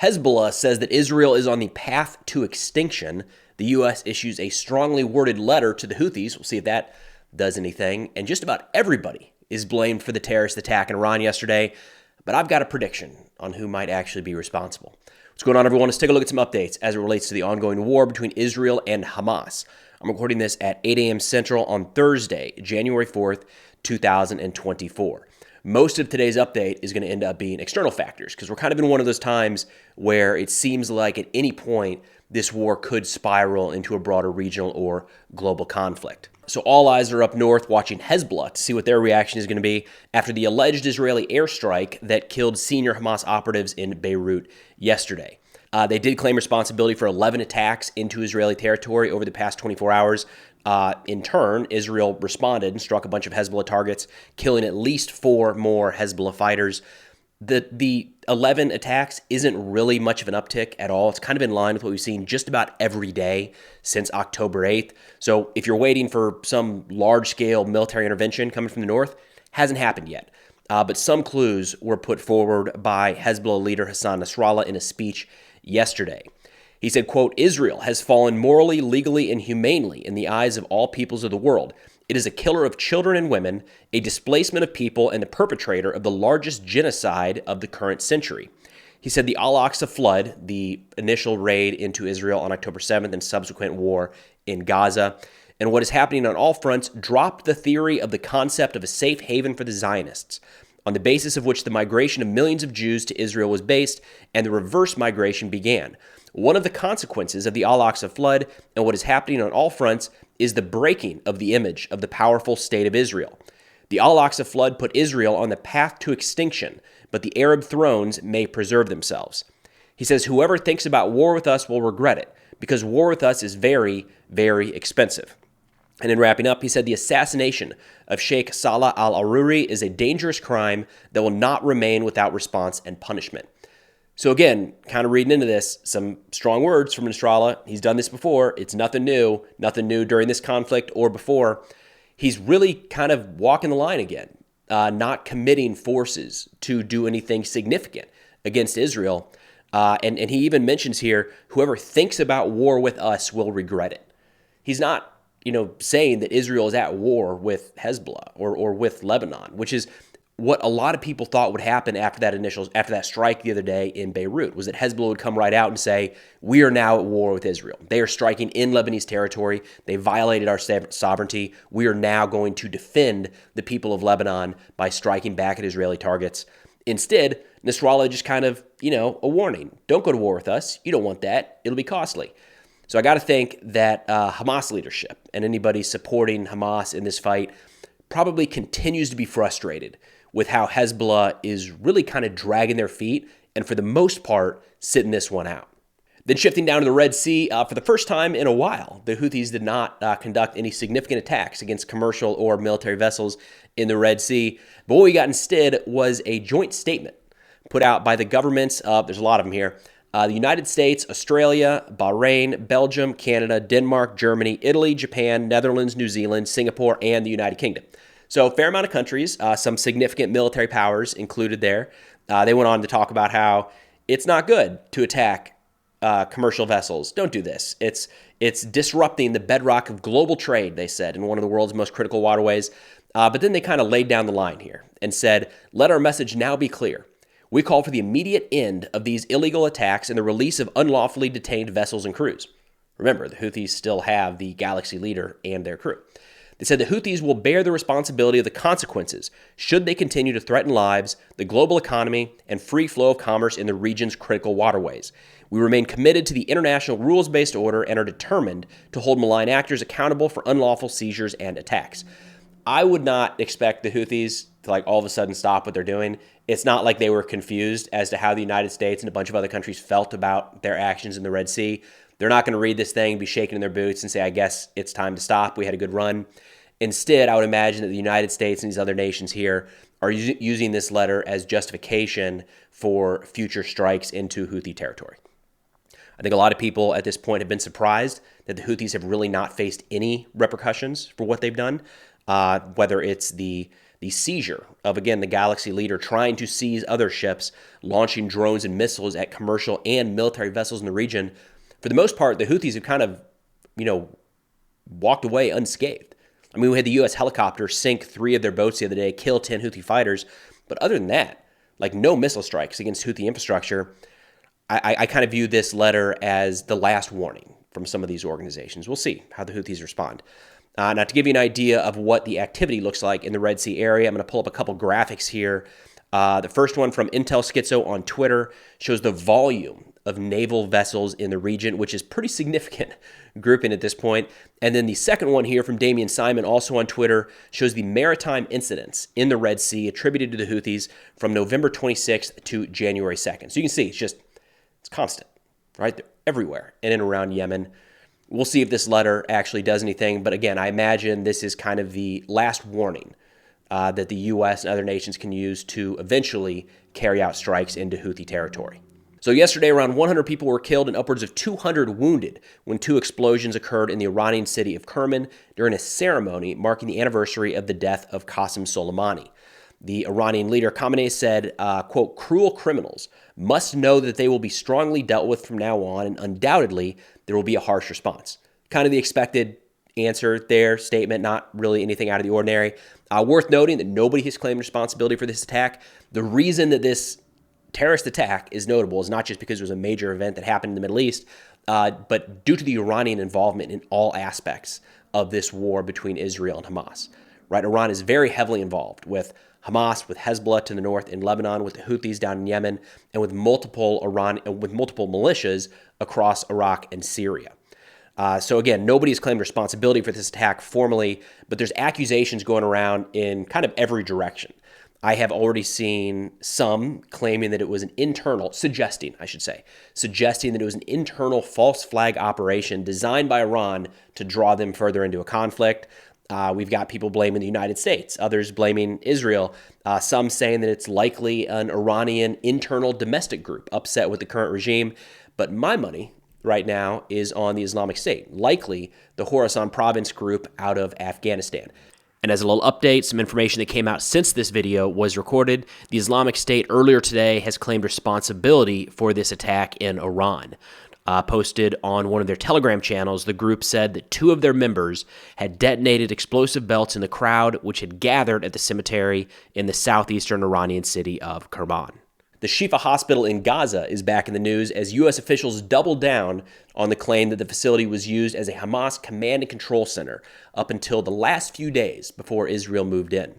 Hezbollah says that Israel is on the path to extinction. The U.S. issues a strongly worded letter to the Houthis. We'll see if that does anything. And just about everybody is blamed for the terrorist attack in Iran yesterday. But I've got a prediction on who might actually be responsible. What's going on, everyone? Let's take a look at some updates as it relates to the ongoing war between Israel and Hamas. I'm recording this at 8 a.m. Central on Thursday, January 4th, 2024. Most of today's update is going to end up being external factors because we're kind of in one of those times where it seems like at any point this war could spiral into a broader regional or global conflict. So all eyes are up north watching Hezbollah to see what their reaction is going to be after the alleged Israeli airstrike that killed senior Hamas operatives in Beirut yesterday. They did claim responsibility for 11 attacks into Israeli territory over the past 24 hours. In turn, Israel responded and struck a bunch of Hezbollah targets, killing at least 4 more Hezbollah fighters. The 11 attacks isn't really much of an uptick at all. It's kind of in line with what we've seen just about every day since October 8th. So if you're waiting for some large-scale military intervention coming from the north, hasn't happened yet. But some clues were put forward by Hezbollah leader Hassan Nasrallah in a speech yesterday. He said, quote, "Israel has fallen morally, legally, and humanely in the eyes of all peoples of the world. It is a killer of children and women, a displacement of people, and the perpetrator of the largest genocide of the current century." He said the Allo Flood, the initial raid into Israel on October 7th and subsequent war in Gaza, and what is happening on all fronts dropped the theory of the concept of a safe haven for the Zionists, on the basis of which the migration of millions of Jews to Israel was based and the reverse migration began. One of the consequences of the Al-Aqsa flood and what is happening on all fronts is the breaking of the image of the powerful state of Israel. The Al-Aqsa flood put Israel on the path to extinction, but the Arab thrones may preserve themselves. He says, "Whoever thinks about war with us will regret it, because war with us is very, very expensive." And in wrapping up, he said the assassination of Sheikh Salah al-Aruri is a dangerous crime that will not remain without response and punishment. So again, kind of reading into this, some strong words from Nasrallah. He's done this before. It's nothing new during this conflict or before. He's really kind of walking the line again, not committing forces to do anything significant against Israel. And he even mentions here, whoever thinks about war with us will regret it. He's not saying that Israel is at war with Hezbollah or with Lebanon, which is what a lot of people thought would happen after that strike the other day in Beirut, was that Hezbollah would come right out and say, we are now at war with Israel. They are striking in Lebanese territory. They violated our sovereignty. We are now going to defend the people of Lebanon by striking back at Israeli targets. Instead, Nasrallah just kind of, a warning. Don't go to war with us. You don't want that. It'll be costly. So I got to think that Hamas leadership and anybody supporting Hamas in this fight probably continues to be frustrated with how Hezbollah is really kind of dragging their feet and for the most part sitting this one out. Then shifting down to the Red Sea, for the first time in a while, the Houthis did not conduct any significant attacks against commercial or military vessels in the Red Sea. But what we got instead was a joint statement put out by the governments of, there's a lot of them here, the United States, Australia, Bahrain, Belgium, Canada, Denmark, Germany, Italy, Japan, Netherlands, New Zealand, Singapore, and the United Kingdom. So a fair amount of countries, some significant military powers included there. They went on to talk about how it's not good to attack commercial vessels. Don't do this. It's disrupting the bedrock of global trade, they said, in one of the world's most critical waterways. But then they kind of laid down the line here and said, let our message now be clear. We call for the immediate end of these illegal attacks and the release of unlawfully detained vessels and crews. Remember, the Houthis still have the Galaxy leader and their crew. They said the Houthis will bear the responsibility of the consequences should they continue to threaten lives, the global economy, and free flow of commerce in the region's critical waterways. We remain committed to the international rules-based order and are determined to hold malign actors accountable for unlawful seizures and attacks. I would not expect the Houthis to all of a sudden stop what they're doing. It's not like they were confused as to how the United States and a bunch of other countries felt about their actions in the Red Sea. They're not going to read this thing, be shaking in their boots and say, I guess it's time to stop. We had a good run. Instead, I would imagine that the United States and these other nations here are using this letter as justification for future strikes into Houthi territory. I think a lot of people at this point have been surprised that the Houthis have really not faced any repercussions for what they've done, whether it's the the seizure of, again, the Galaxy leader trying to seize other ships, launching drones and missiles at commercial and military vessels in the region. For the most part, the Houthis have kind of, walked away unscathed. I mean, we had the U.S. helicopter sink 3 of their boats the other day, kill 10 Houthi fighters. But other than that, like no missile strikes against Houthi infrastructure. I kind of view this letter as the last warning from some of these organizations. We'll see how the Houthis respond. Now, to give you an idea of what the activity looks like in the Red Sea area, I'm going to pull up a couple graphics here. The first one from Intel Schizo on Twitter shows the volume of naval vessels in the region, which is pretty significant grouping at this point. And then the second one here from Damian Simon, also on Twitter, shows the maritime incidents in the Red Sea attributed to the Houthis from November 26th to January 2nd. So you can see it's constant, right? They're everywhere in and around Yemen. We'll see if this letter actually does anything. But again, I imagine this is kind of the last warning that the U.S. and other nations can use to eventually carry out strikes into Houthi territory. So yesterday, around 100 people were killed and upwards of 200 wounded when 2 explosions occurred in the Iranian city of Kerman during a ceremony marking the anniversary of the death of Qasem Soleimani. The Iranian leader Khamenei said, quote, "Cruel criminals must know that they will be strongly dealt with from now on, and undoubtedly there will be a harsh response." Kind of the expected answer there, statement, not really anything out of the ordinary. Worth noting that nobody has claimed responsibility for this attack. The reason that this terrorist attack is notable is not just because it was a major event that happened in the Middle East, but due to the Iranian involvement in all aspects of this war between Israel and Hamas. Right? Iran is very heavily involved with Hamas, with Hezbollah to the north in Lebanon, with the Houthis down in Yemen, and with multiple militias across Iraq and Syria. So again, nobody's claimed responsibility for this attack formally, but there's accusations going around in kind of every direction. I have already seen some claiming that it was suggesting that it was an internal false flag operation designed by Iran to draw them further into a conflict. We've got people blaming the United States, others blaming Israel, some saying that it's likely an Iranian internal domestic group upset with the current regime. But my money right now is on the Islamic State, likely the Khorasan province group out of Afghanistan. And as a little update, some information that came out since this video was recorded, the Islamic State earlier today has claimed responsibility for this attack in Iran. Posted on one of their Telegram channels, the group said that 2 of their members had detonated explosive belts in the crowd, which had gathered at the cemetery in the southeastern Iranian city of Kerman. The Shifa hospital in Gaza is back in the news as U.S. officials doubled down on the claim that the facility was used as a Hamas command and control center up until the last few days before Israel moved in.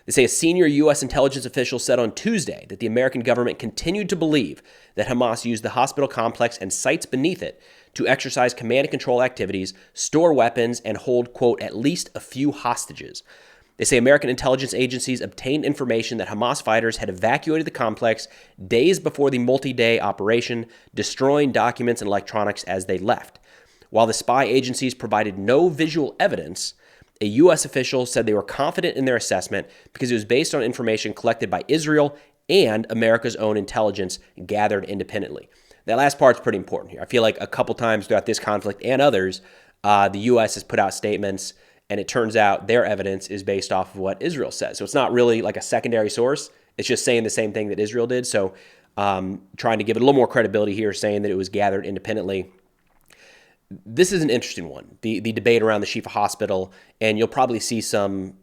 They say a senior U.S. intelligence official said on Tuesday that the American government continued to believe that Hamas used the hospital complex and sites beneath it to exercise command and control activities, store weapons, and hold, quote, at least a few hostages. They say American intelligence agencies obtained information that Hamas fighters had evacuated the complex days before the multi-day operation, destroying documents and electronics as they left. While the spy agencies provided no visual evidence, a U.S. official said they were confident in their assessment because it was based on information collected by Israel and America's own intelligence gathered independently. That last part's pretty important here. I feel like a couple times throughout this conflict and others, the U.S. has put out statements, and it turns out their evidence is based off of what Israel says. So it's not really like a secondary source. It's just saying the same thing that Israel did. So trying to give it a little more credibility here, saying that it was gathered independently. This is an interesting one, the debate around the Shifa hospital, and you'll probably see some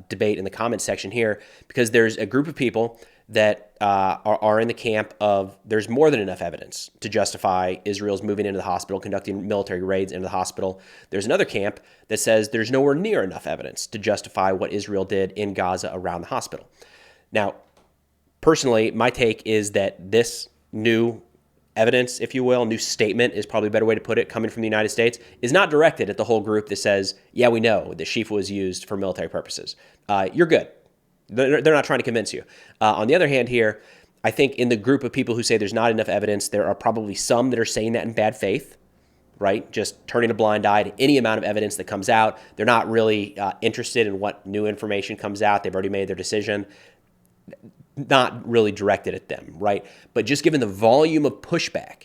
debate in the comments section here because there's a group of people that are in the camp of there's more than enough evidence to justify Israel's moving into the hospital, conducting military raids into the hospital. There's another camp that says there's nowhere near enough evidence to justify what Israel did in Gaza around the hospital. Now, personally, my take is that this new evidence, if you will, new statement is probably a better way to put it, coming from the United States, is not directed at the whole group that says, yeah, we know that Shifa was used for military purposes. You're good. They're not trying to convince you. On the other hand here, I think in the group of people who say there's not enough evidence, there are probably some that are saying that in bad faith, right? Just turning a blind eye to any amount of evidence that comes out. They're not really interested in what new information comes out. They've already made their decision. Not really directed at them, right? But just given the volume of pushback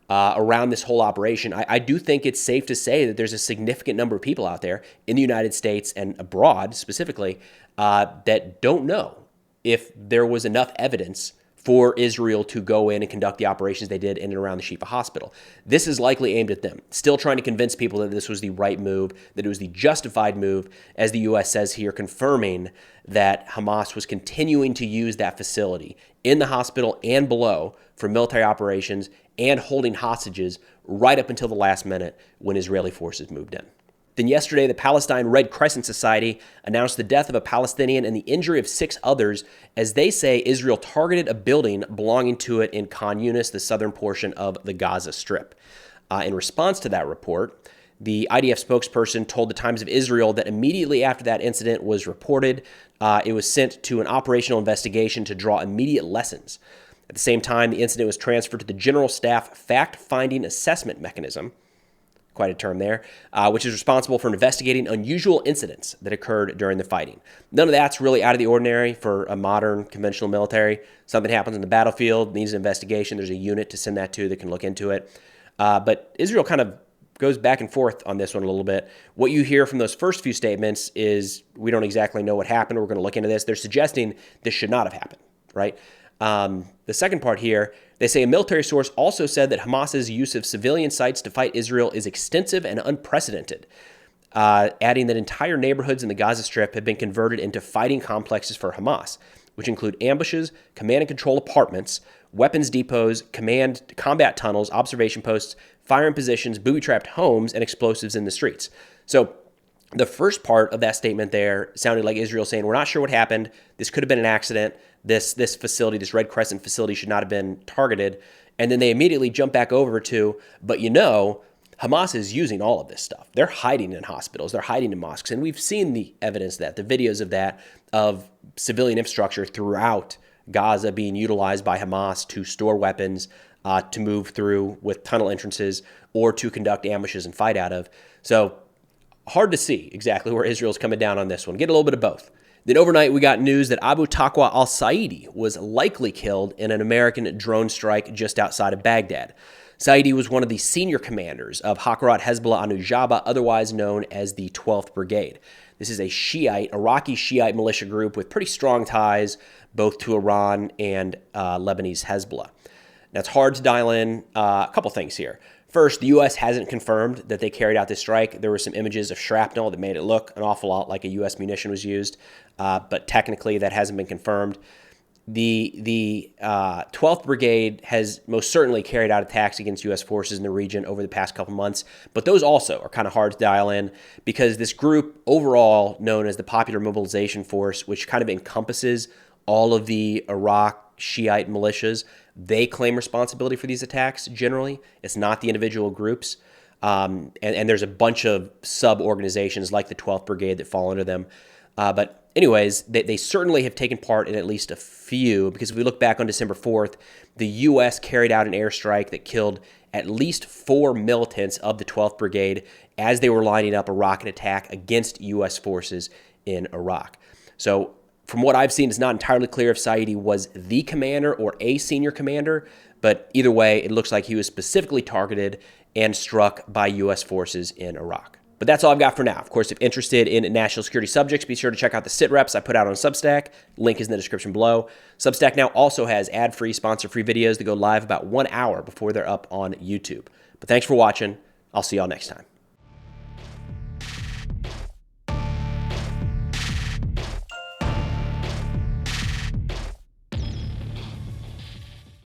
around this whole operation, I do think it's safe to say that there's a significant number of people out there in the United States and abroad specifically that don't know if there was enough evidence for Israel to go in and conduct the operations they did in and around the Shifa hospital. This is likely aimed at them, still trying to convince people that this was the right move, that it was the justified move, as the U.S. says here, confirming that Hamas was continuing to use that facility in the hospital and below for military operations and holding hostages right up until the last minute when Israeli forces moved in. Then yesterday, the Palestine Red Crescent Society announced the death of a Palestinian and the injury of 6 others as they say Israel targeted a building belonging to it in Khan Yunis, the southern portion of the Gaza Strip. In response to that report, the IDF spokesperson told the Times of Israel that immediately after that incident was reported, it was sent to an operational investigation to draw immediate lessons. At the same time, the incident was transferred to the General Staff Fact-Finding Assessment Mechanism, quite a term there, which is responsible for investigating unusual incidents that occurred during the fighting. None of that's really out of the ordinary for a modern conventional military. Something happens in the battlefield, needs an investigation. There's a unit to send that to that can look into it. But Israel kind of goes back and forth on this one a little bit. What you hear from those first few statements is we don't exactly know what happened. We're going to look into this. They're suggesting this should not have happened, right? The second part here, they say a military source also said that Hamas's use of civilian sites to fight Israel is extensive and unprecedented, adding that entire neighborhoods in the Gaza Strip have been converted into fighting complexes for Hamas, which include ambushes, command and control apartments, weapons depots, combat tunnels, observation posts, firing positions, booby-trapped homes, and explosives in the streets. So the first part of that statement there sounded like Israel saying, we're not sure what happened. This could have been an accident. This facility, this Red Crescent facility should not have been targeted. And then they immediately jump back over to, but you know, Hamas is using all of this stuff. They're hiding in hospitals. They're hiding in mosques. And we've seen the evidence of that, the videos of that, of civilian infrastructure throughout Gaza being utilized by Hamas to store weapons, to move through with tunnel entrances, or to conduct ambushes and fight out of. So hard to see exactly where Israel's coming down on this one. Get a little bit of both. Then overnight, we got news that Abu Taqwa al-Saidi was likely killed in an American drone strike just outside of Baghdad. Saidi was one of the senior commanders of Hakarat Hezbollah Anujaba, otherwise known as the 12th Brigade. This is a Iraqi Shiite militia group with pretty strong ties both to Iran and Lebanese Hezbollah. Now, it's hard to dial in a couple things here. First, the U.S. hasn't confirmed that they carried out this strike. There were some images of shrapnel that made it look an awful lot like a U.S. munition was used, but technically that hasn't been confirmed. The 12th Brigade has most certainly carried out attacks against U.S. forces in the region over the past couple months, but those also are kind of hard to dial in because this group overall known as the Popular Mobilization Force, which kind of encompasses all of the Iraq Shiite militias, they claim responsibility for these attacks generally. It's not the individual groups. And there's a bunch of sub-organizations like the 12th Brigade that fall under them. But anyways, they certainly have taken part in at least a few, because if we look back on December 4th, the U.S. carried out an airstrike that killed at least 4 militants of the 12th Brigade as they were lining up a rocket attack against U.S. forces in Iraq. So from what I've seen, it's not entirely clear if Saidi was the commander or a senior commander, but either way, it looks like he was specifically targeted and struck by U.S. forces in Iraq. But that's all I've got for now. Of course, if interested in national security subjects, be sure to check out the sit reps I put out on Substack. Link is in the description below. Substack now also has ad-free, sponsor-free videos that go live about 1 hour before they're up on YouTube. But thanks for watching. I'll see y'all next time.